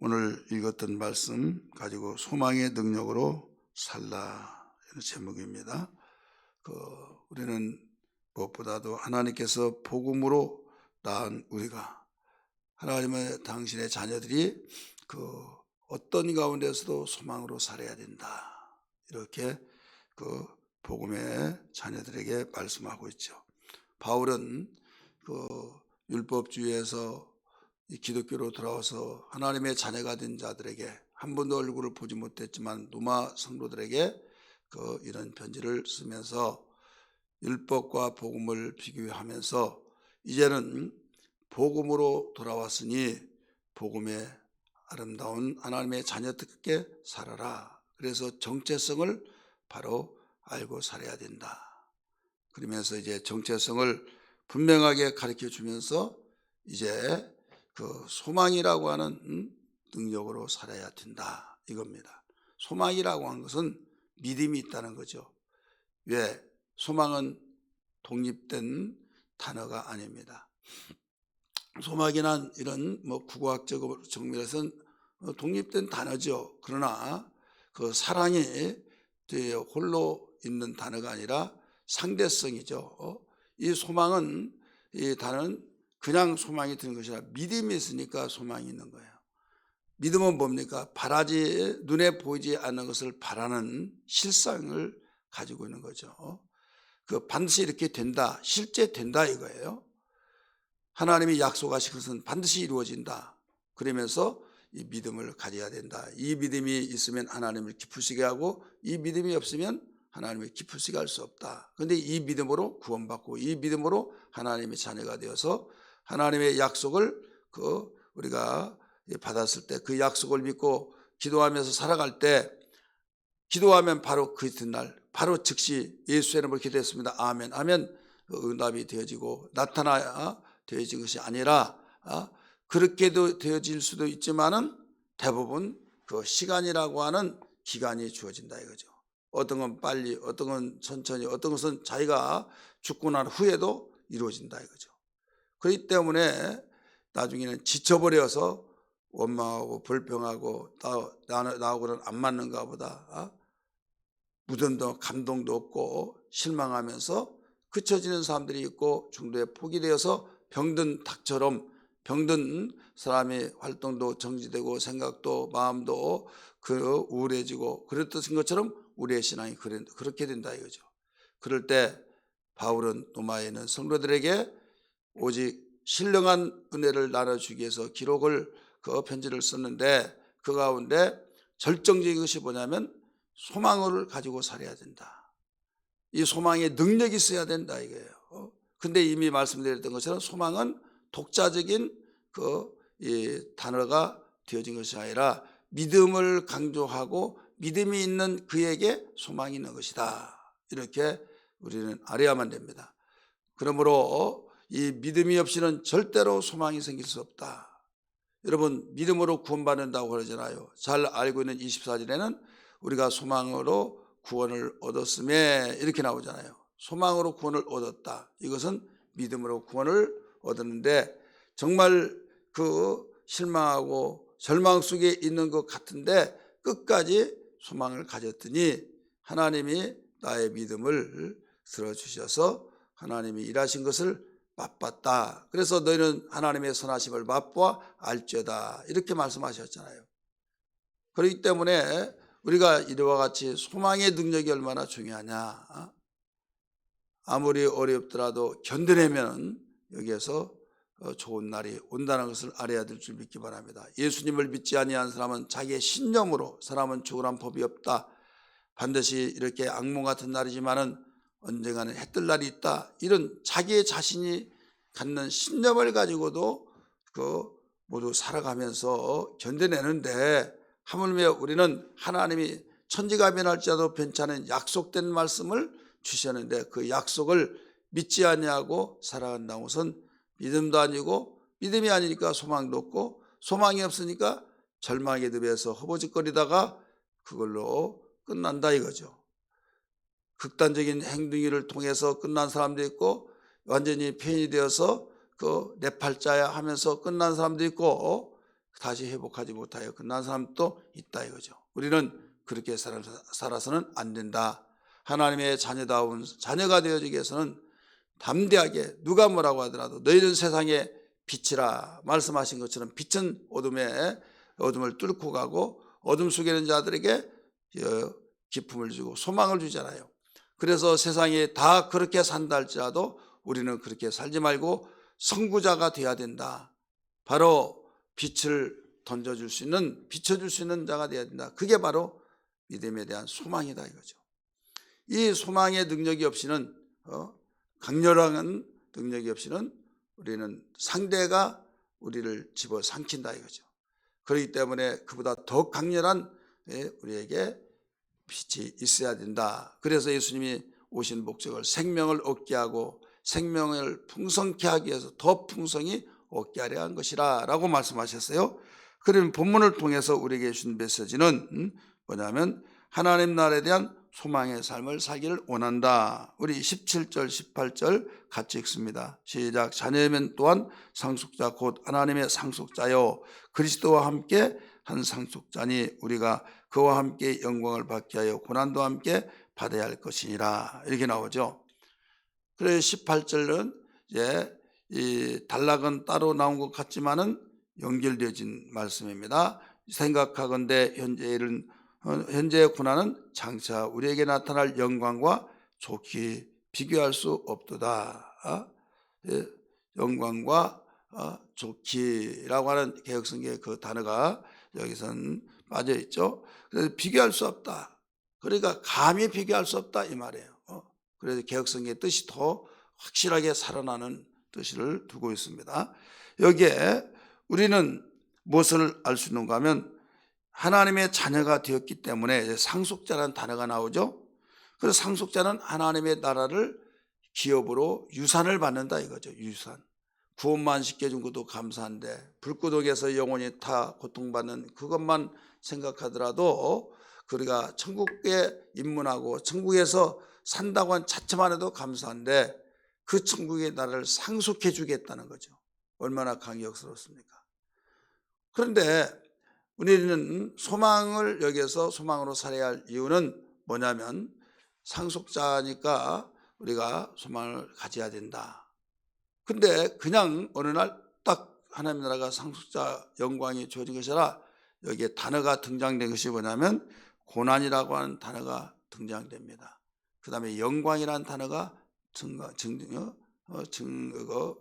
오늘 읽었던 말씀 가지고 소망의 능력으로 살라 이런 제목입니다. 우리는 무엇보다도 하나님께서 복음으로 낳은 우리가 하나님의 당신의 자녀들이 어떤 가운데서도 소망으로 살아야 된다. 이렇게 복음의 자녀들에게 말씀하고 있죠. 바울은 율법주의에서 이 기독교로 돌아와서 하나님의 자녀가 된 자들에게 한 번도 얼굴을 보지 못했지만 로마 성도들에게 이런 편지를 쓰면서 율법과 복음을 비교하면서 이제는 복음으로 돌아왔으니 복음의 아름다운 하나님의 자녀답게 살아라. 그래서 정체성을 바로 알고 살아야 된다. 그러면서 이제 정체성을 분명하게 가르쳐 주면서 이제 소망이라고 하는 능력으로 살아야 된다 이겁니다. 소망이라고 하는 것은 믿음이 있다는 거죠. 왜? 소망은 독립된 단어가 아닙니다. 소망이란 이런 국어학적 정밀에서는 독립된 단어죠. 그러나 사랑이 홀로 있는 단어가 아니라 상대성이죠. 이 소망은, 이 단어는 그냥 소망이 드는 것이 아니라 믿음이 있으니까 소망이 있는 거예요. 믿음은 뭡니까? 눈에 보이지 않는 것을 바라는 실상을 가지고 있는 거죠. 반드시 이렇게 된다, 실제 된다 이거예요. 하나님이 약속하신 것은 반드시 이루어진다. 그러면서 이 믿음을 가져야 된다. 이 믿음이 있으면 하나님을 기쁘시게 하고 이 믿음이 없으면 하나님을 기쁘시게 할 수 없다. 그런데 이 믿음으로 구원받고 이 믿음으로 하나님의 자녀가 되어서 하나님의 약속을 우리가 받았을 때 그 약속을 믿고 기도하면서 살아갈 때 기도하면 바로 그 이튿날 바로 즉시 예수의 이름으로 기도했습니다. 아멘 하면 응답이 되어지고 나타나 되어진 것이 아니라 그렇게도 되어질 수도 있지만은 대부분 시간이라고 하는 기간이 주어진다 이거죠. 어떤 건 빨리, 어떤 건 천천히, 어떤 것은 자기가 죽고 난 후에도 이루어진다 이거죠. 그렇기 때문에 나중에는 지쳐버려서 원망하고 불평하고 나하고는 안 맞는가 보다, 무덤도 감동도 없고 실망하면서 그쳐지는 사람들이 있고 중도에 포기되어서 병든 닭처럼 병든 사람의 활동도 정지되고 생각도 마음도 우울해지고 그랬던 것처럼 우리의 신앙이 그렇게 된다 이거죠. 그럴 때 바울은 로마에 있는 성도들에게 오직 신령한 은혜를 나눠주기 위해서 기록을 편지를 썼는데 그 가운데 절정적인 것이 뭐냐면 소망을 가지고 살아야 된다. 이 소망에 능력이 있어야 된다 이거예요. 근데 이미 말씀드렸던 것처럼 소망은 독자적인 이 단어가 되어진 것이 아니라 믿음을 강조하고 믿음이 있는 그에게 소망이 있는 것이다. 이렇게 우리는 알아야만 됩니다. 그러므로 이 믿음이 없이는 절대로 소망이 생길 수 없다. 여러분 믿음으로 구원받는다고 그러잖아요. 잘 알고 있는 24절에는 우리가 소망으로 구원을 얻었음에 이렇게 나오잖아요. 소망으로 구원을 얻었다. 이것은 믿음으로 구원을 얻었는데 정말 실망하고 절망 속에 있는 것 같은데 끝까지 소망을 가졌더니 하나님이 나의 믿음을 들어주셔서 하나님이 일하신 것을 맛봤다. 그래서 너희는 하나님의 선하심을 맛보아 알죄다. 이렇게 말씀하셨잖아요. 그렇기 때문에 우리가 이와 같이 소망의 능력이 얼마나 중요하냐. 아무리 어렵더라도 견뎌내면 여기에서 좋은 날이 온다는 것을 알아야 될 줄 믿기 바랍니다. 예수님을 믿지 아니한 사람은 자기의 신념으로 사람은 죽으란 법이 없다. 반드시 이렇게 악몽 같은 날이지만은 언젠가는 해뜰 날이 있다. 이런 자기의 자신이 갖는 신념을 가지고도 모두 살아가면서 견뎌내는데 하물며 우리는 하나님이 천지가 변할지라도 괜찮은 약속된 말씀을 주셨는데 그 약속을 믿지 아니하고 살아간다는 것은 믿음도 아니고 믿음이 아니니까 소망도 없고 소망이 없으니까 절망에 늪에서 허버짓거리다가 그걸로 끝난다 이거죠. 극단적인 행동을 통해서 끝난 사람도 있고 완전히 폐인이 되어서 내 팔자야 하면서 끝난 사람도 있고 다시 회복하지 못하여 끝난 사람도 있다 이거죠. 우리는 그렇게 살아서는 안 된다. 하나님의 자녀다운 자녀가 되어지기 위해서는 담대하게 누가 뭐라고 하더라도 너희는 세상의 빛이라 말씀하신 것처럼 빛은 어둠을 뚫고 가고 어둠 속에 있는 자들에게 기쁨을 주고 소망을 주잖아요. 그래서 세상이 다 그렇게 산다 할지라도 우리는 그렇게 살지 말고 선구자가 되어야 된다. 바로 빛을 던져줄 수 있는, 비춰줄 수 있는 자가 되어야 된다. 그게 바로 믿음에 대한 소망이다 이거죠. 이 소망의 능력이 없이는 강렬한 능력이 없이는 우리는 상대가 우리를 집어삼킨다 이거죠. 그렇기 때문에 그보다 더 강렬한 우리에게 빛이 있어야 된다. 그래서 예수님이 오신 목적을 생명을 얻게 하고 생명을 풍성케 하기 위해서 더 풍성히 얻게 하려 한 것이라 라고 말씀하셨어요. 그러면 본문을 통해서 우리에게 주신 메시지는 뭐냐면 하나님 나라에 대한 소망의 삶을 살기를 원한다. 우리 17절 18절 같이 읽습니다. 시작. 자녀면 또한 상속자 곧 하나님의 상속자요 그리스도와 함께 한 상속자니 우리가 그와 함께 영광을 받게 하여 고난도 함께 받아야 할 것이니라. 이렇게 나오죠. 그래서 18절은 이제 이 단락은 따로 나온 것 같지만은 연결되어진 말씀입니다. 생각하건대 현재의 고난은 장차 우리에게 나타날 영광과 좋게 비교할 수 없도다. 영광과 좋기라고 하는 개혁성경의 그 단어가 여기서는 빠져 있죠. 그래서 비교할 수 없다. 그러니까 감히 비교할 수 없다 이 말이에요. 그래서 개혁성경의 뜻이 더 확실하게 살아나는 뜻을 두고 있습니다. 여기에 우리는 무엇을 알 수 있는가 하면 하나님의 자녀가 되었기 때문에 상속자라는 단어가 나오죠. 그래서 상속자는 하나님의 나라를 기업으로 유산을 받는다 이거죠. 유산. 구원만 시켜준 것도 감사한데 불구덩이에서 영원히 다 고통받는 그것만 생각하더라도 우리가 천국에 입문하고 천국에서 산다고 한 자체만 해도 감사한데 그 천국의 나라를 상속해 주겠다는 거죠. 얼마나 강력스럽습니까? 그런데 우리는 소망을 여기서 소망으로 살아야 할 이유는 뭐냐면 상속자니까 우리가 소망을 가져야 된다. 근데 그냥 어느 날 딱 하나님 나라가 상속자 영광이 주어진 것이 아니라 여기에 단어가 등장된 것이 뭐냐면 고난이라고 하는 단어가 등장됩니다. 그 다음에 영광이라는 단어가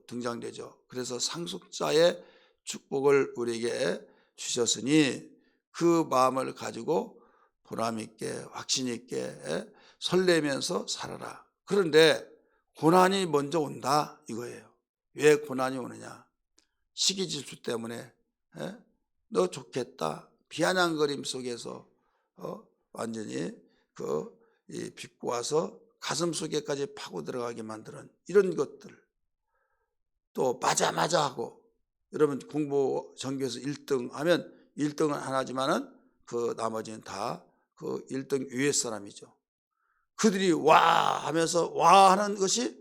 등장되죠. 그래서 상속자의 축복을 우리에게 주셨으니 그 마음을 가지고 보람 있게 확신 있게 설레면서 살아라. 그런데 고난이 먼저 온다 이거예요. 왜 고난이 오느냐? 시기 질투 때문에 너 좋겠다 비아냥거림 속에서 완전히 빚고 와서 가슴 속에까지 파고 들어가게 만드는 이런 것들. 또 맞아 하고 여러분 공부 전교에서 1등 하면 1등은 하나지만은 그 나머지는 다 그 1등 위에 사람이죠. 그들이 와 하면서 와 하는 것이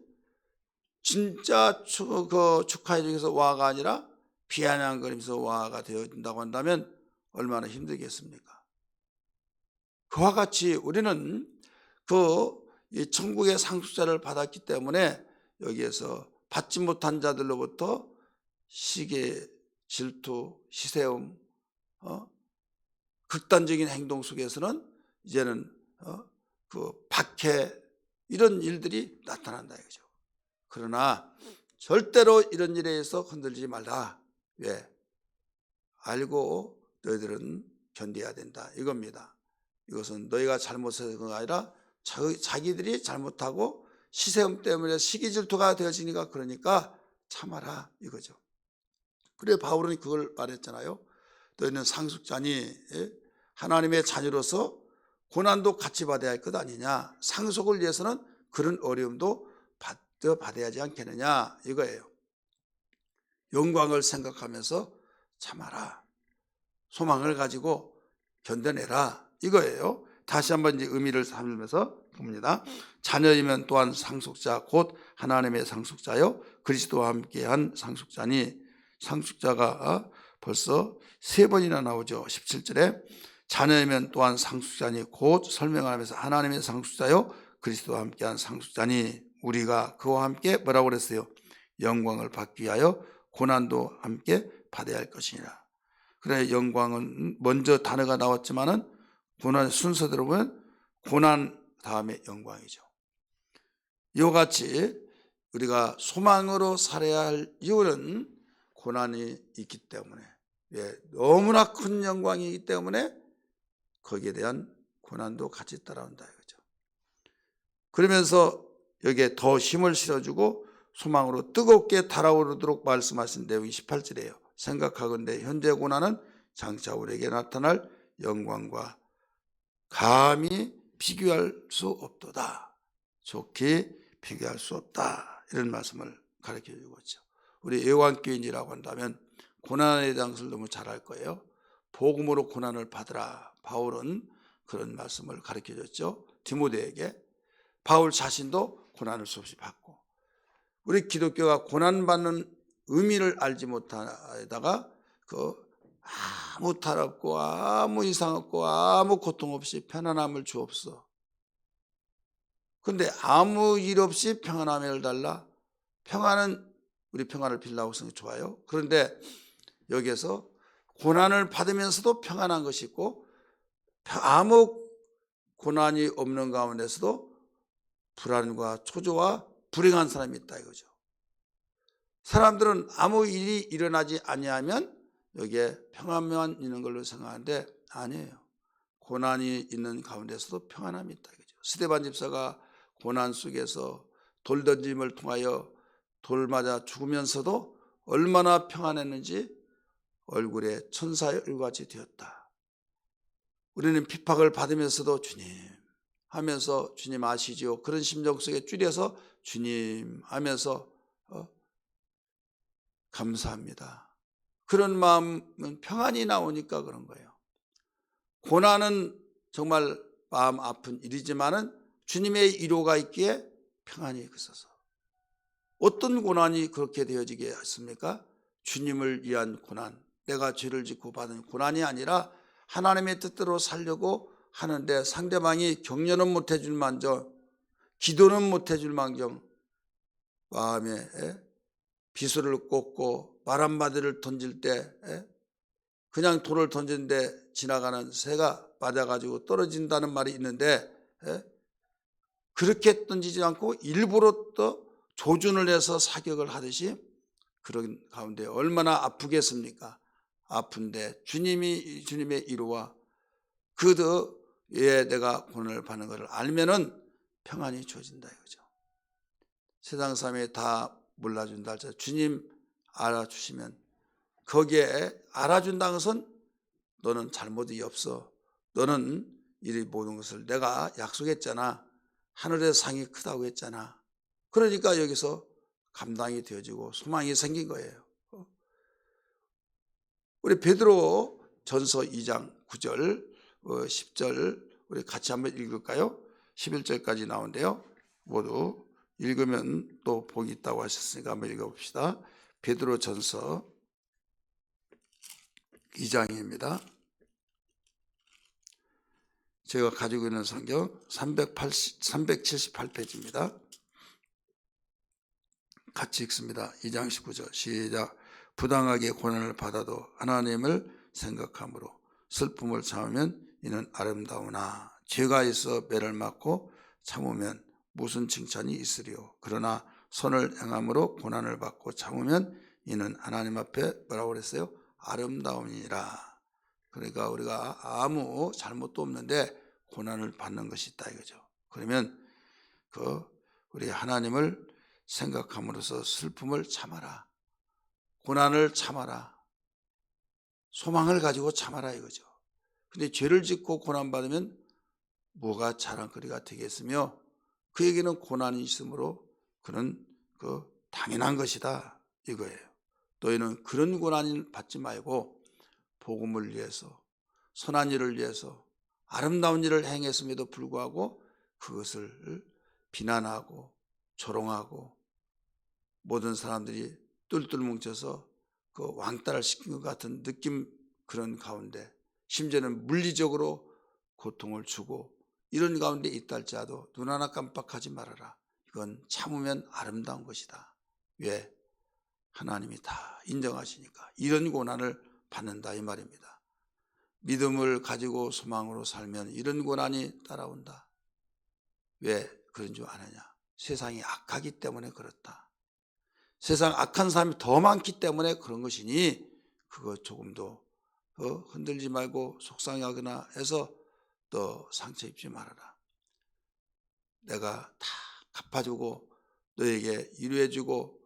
진짜 축하해 주기위해서 와가 아니라 비아냥거리면서 와가 되어진다고 한다면 얼마나 힘들겠습니까? 그와 같이 우리는 이 천국의 상속자를 받았기 때문에 여기에서 받지 못한 자들로부터 시기, 질투, 시세움, 극단적인 행동 속에서는 이제는 박해 이런 일들이 나타난다 이거죠. 그러나 절대로 이런 일에 의해서 흔들리지 말라. 왜? 알고 너희들은 견뎌야 된다 이겁니다. 이것은 너희가 잘못해서가 아니라 자기들이 잘못하고 시세움 때문에 시기질투가 되어지니까 그러니까 참아라 이거죠. 그래 바울은 그걸 말했잖아요. 너희는 상속자니 하나님의 자녀로서 고난도 같이 받아야 할 것 아니냐. 상속을 위해서는 그런 어려움도 받아야 하지 않겠느냐 이거예요. 영광을 생각하면서 참아라. 소망을 가지고 견뎌내라 이거예요. 다시 한번 이제 의미를 삼으면서 봅니다. 자녀이면 또한 상속자 곧 하나님의 상속자요 그리스도와 함께한 상속자니 상속자가 벌써 3번이나 나오죠. 17절에 자녀이면 또한 상속자니 곧 설명을 하면서 하나님의 상속자요 그리스도와 함께한 상속자니 우리가 그와 함께 뭐라고 그랬어요? 영광을 받기 위하여 고난도 함께 받아야 할 것이니라. 그래, 영광은 먼저 단어가 나왔지만은 고난 순서대로 보면 고난 다음에 영광이죠. 이와 같이 우리가 소망으로 살아야 할 이유는 고난이 있기 때문에, 너무나 큰 영광이기 때문에 거기에 대한 고난도 같이 따라온다 이거죠. 그러면서 여기에 더 힘을 실어주고 소망으로 뜨겁게 달아오르도록 말씀하신 내용이 18절이에요. 생각하건대 현재 고난은 장차 우리에게 나타날 영광과 감히 비교할 수 없도다. 좋게 비교할 수 없다. 이런 말씀을 가르쳐 주고 있죠. 우리 애완교인이라고 한다면 고난에 대한 것을 너무 잘 알 거예요. 복음으로 고난을 받으라. 바울은 그런 말씀을 가르쳐 줬죠. 디모데에게. 바울 자신도 고난을 수없이 받고, 우리 기독교가 고난받는 의미를 알지 못하다가 아무 탈 없고 아무 이상 없고 아무 고통 없이 편안함을 주옵소. 그런데 아무 일 없이 평안함을 달라. 평안은 우리 평안을 빌라고 생각이 좋아요. 그런데 여기에서 고난을 받으면서도 평안한 것이 있고 아무 고난이 없는 가운데서도 불안과 초조와 불행한 사람이 있다 이거죠. 사람들은 아무 일이 일어나지 아니하면 여기에 평안만 있는 걸로 생각하는데 아니에요. 고난이 있는 가운데서도 평안함이 있다 이거죠. 스데반 집사가 고난 속에서 돌 던짐을 통하여 돌 맞아 죽으면서도 얼마나 평안했는지 얼굴에 천사의 얼굴같이 되었다. 우리는 핍박을 받으면서도 주님 하면서 주님 아시죠? 그런 심정 속에 줄여서 주님 하면서 감사합니다. 그런 마음은 평안이 나오니까 그런 거예요. 고난은 정말 마음 아픈 일이지만은 주님의 위로가 있기에 평안이 있어서. 어떤 고난이 그렇게 되어지게 했습니까? 주님을 위한 고난, 내가 죄를 짓고 받은 고난이 아니라 하나님의 뜻대로 살려고 하는데 상대방이 격려는 못해줄 만정, 기도는 못해줄 망정, 마음에 비수를 꽂고 말 한마디를 던질 때 그냥 돌을 던지는데 지나가는 새가 맞아가지고 떨어진다는 말이 있는데 그렇게 던지지 않고 일부러 또 조준을 해서 사격을 하듯이 그런 가운데 얼마나 아프겠습니까? 아픈데 주님의 위로와 그더에 내가 고난을 받는 것을 알면은 평안이 주어진다 이거죠. 세상 사람이 다 몰라준다 할지라도 주님 알아주시면 거기에 알아준다는 것은 너는 잘못이 없어. 너는 이 모든 것을 내가 약속했잖아. 하늘의 상이 크다고 했잖아. 그러니까 여기서 감당이 되어지고 소망이 생긴 거예요. 우리 베드로 전서 2장 9절 10절 우리 같이 한번 읽을까요? 11절까지 나오는데요. 모두 읽으면 또 복이 있다고 하셨으니까 한번 읽어봅시다. 베드로 전서 2장입니다. 제가 가지고 있는 성경 378페이지입니다. 같이 읽습니다. 2장 19절 시작. 부당하게 고난을 받아도 하나님을 생각함으로 슬픔을 참으면 이는 아름다우나 죄가 있어 매를 맞고 참으면 무슨 칭찬이 있으리요. 그러나 선을 행함으로 고난을 받고 참으면 이는 하나님 앞에 뭐라고 그랬어요? 아름다우니라. 그러니까 우리가 아무 잘못도 없는데 고난을 받는 것이 있다 이거죠. 그러면 우리 하나님을 생각함으로써 슬픔을 참아라. 고난을 참아라. 소망을 가지고 참아라 이거죠. 근데 죄를 짓고 고난받으면 뭐가 자랑거리가 되겠으며 그에게는 고난이 있으므로 그는 당연한 것이다 이거예요. 너희는 그런 고난을 받지 말고 복음을 위해서 선한 일을 위해서 아름다운 일을 행했음에도 불구하고 그것을 비난하고 조롱하고 모든 사람들이 똘똘 뭉쳐서 그 왕따를 시킨 것 같은 느낌, 그런 가운데 심지어는 물리적으로 고통을 주고 이런 가운데 있다 할지라도 눈 하나 깜빡하지 말아라. 이건 참으면 아름다운 것이다. 왜? 하나님이 다 인정하시니까 이런 고난을 받는다 이 말입니다. 믿음을 가지고 소망으로 살면 이런 고난이 따라온다. 왜 그런 줄 아느냐? 세상이 악하기 때문에 그렇다. 세상 악한 사람이 더 많기 때문에 그런 것이니 그거 조금도 흔들지 말고 속상하거나 해서 또 상처 입지 말아라. 내가 다 갚아주고 너에게 위로해주고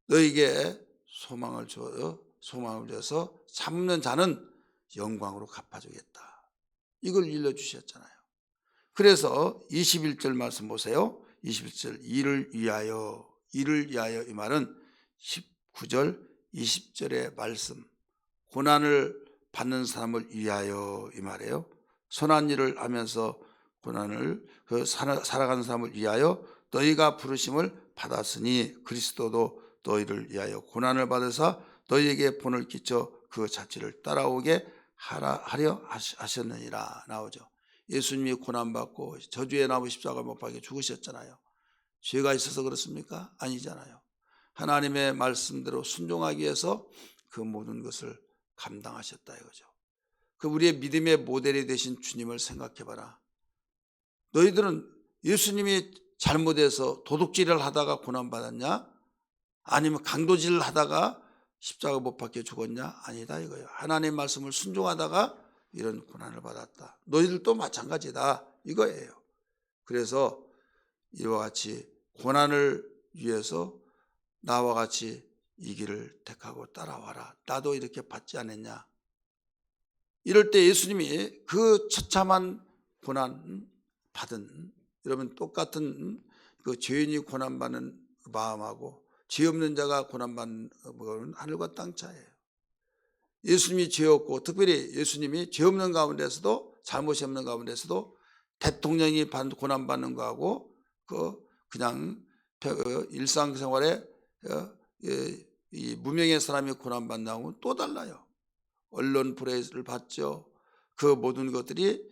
너에게 소망을 줘서 참는 자는 영광으로 갚아주겠다. 이걸 일러주셨잖아요. 그래서 21절 말씀 보세요. 21절 이를 위하여 이 말은 19절 20절의 말씀, 고난을 받는 사람을 위하여 이 말이에요. 선한 일을 하면서 고난을 살아가는 사람을 위하여 너희가 부르심을 받았으니 그리스도도 너희를 위하여 고난을 받으사 너희에게 본을 끼쳐 그 자취를 따라오게 하려 하셨느니라 나오죠. 예수님이 고난받고 저주에 나무 십자가 못 박혀 죽으셨잖아요. 죄가 있어서 그렇습니까? 아니잖아요. 하나님의 말씀대로 순종하기 위해서 그 모든 것을 감당하셨다 이거죠. 그 우리의 믿음의 모델이 되신 주님을 생각해봐라. 너희들은 예수님이 잘못해서 도둑질을 하다가 고난받았냐? 아니면 강도질을 하다가 십자가 못 박혀 죽었냐? 아니다 이거예요. 하나님의 말씀을 순종하다가 이런 고난을 받았다. 너희들도 마찬가지다 이거예요. 그래서 이와 같이 고난을 위해서 나와 같이 이 길을 택하고 따라와라. 나도 이렇게 받지 않았냐? 이럴 때 예수님이 그 처참한 고난 받은, 여러분 똑같은 그 죄인이 고난받는 마음하고 죄 없는 자가 고난받는 것은 하늘과 땅 차이예요. 예수님이 죄 없고 특별히 예수님이 죄 없는 가운데서도 잘못이 없는 가운데서도 대통령이 고난받는 거하고 그냥 일상생활에 이 무명의 사람이 고난받는 거하고는 또 달라요. 언론 프레스를 받죠. 그 모든 것들이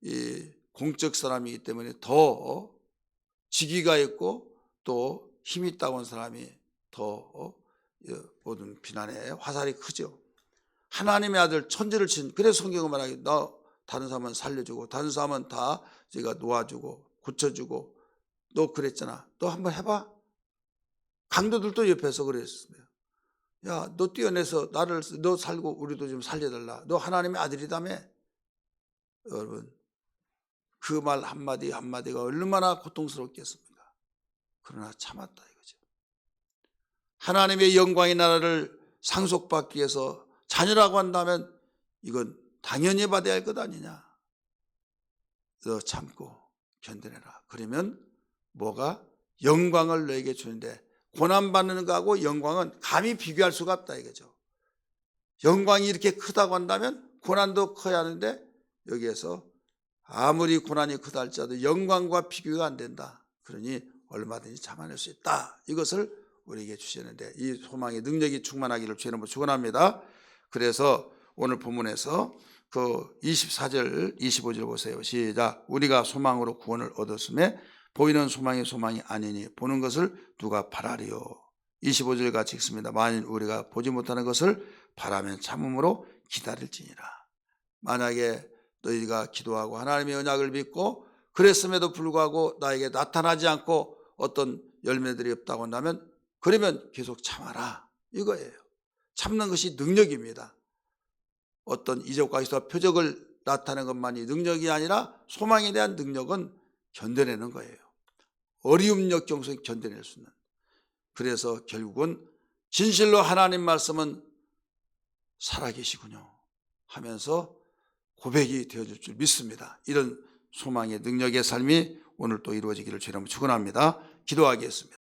이 공적 사람이기 때문에 더 직위가 있고 또 힘이 있다고 하는 사람이 더 모든 비난의 화살이 크죠. 하나님의 아들 천지를 친, 그래서 성경은 말하기 너 다른 사람은 살려주고 다른 사람은 다 제가 놓아주고 고쳐주고 너 그랬잖아. 너 한번 해봐. 강도들도 옆에서 그랬어요. 야, 너 뛰어내서 너 살고 우리도 좀 살려달라. 너 하나님의 아들이다며. 여러분 그 말 한마디 한마디가 얼마나 고통스럽겠습니까? 그러나 참았다 이거죠. 하나님의 영광의 나라를 상속받기 위해서 자녀라고 한다면 이건 당연히 받아야 할 것 아니냐. 너 참고 견뎌내라. 그러면 뭐가? 영광을 너에게 주는데 고난받는 거하고 영광은 감히 비교할 수가 없다 이거죠. 영광이 이렇게 크다고 한다면 고난도 커야 하는데 여기에서 아무리 고난이 크다 할지라도 영광과 비교가 안 된다. 그러니 얼마든지 참아낼 수 있다. 이것을 우리에게 주시는데 이 소망의 능력이 충만하기를 주의 이름으로 축원합니다. 그래서 오늘 본문에서 그 24절 25절 보세요. 시작. 우리가 소망으로 구원을 얻었음에 보이는 소망이 아니니 보는 것을 누가 바라리요. 25절 같이 읽습니다. 만일 우리가 보지 못하는 것을 바라면 참음으로 기다릴지니라. 만약에 너희가 기도하고 하나님의 언약을 믿고 그랬음에도 불구하고 나에게 나타나지 않고 어떤 열매들이 없다고 한다면 그러면 계속 참아라 이거예요. 참는 것이 능력입니다. 어떤 이적과 기사와 표적을 나타내는 것만이 능력이 아니라 소망에 대한 능력은 견뎌내는 거예요. 어려움 역경속에 견뎌낼 수 있는. 그래서 결국은 진실로 하나님 말씀은 살아계시군요 하면서 고백이 되어줄 줄 믿습니다. 이런 소망의 능력의 삶이 오늘 또 이루어지기를 주님 축원합니다. 기도하겠습니다.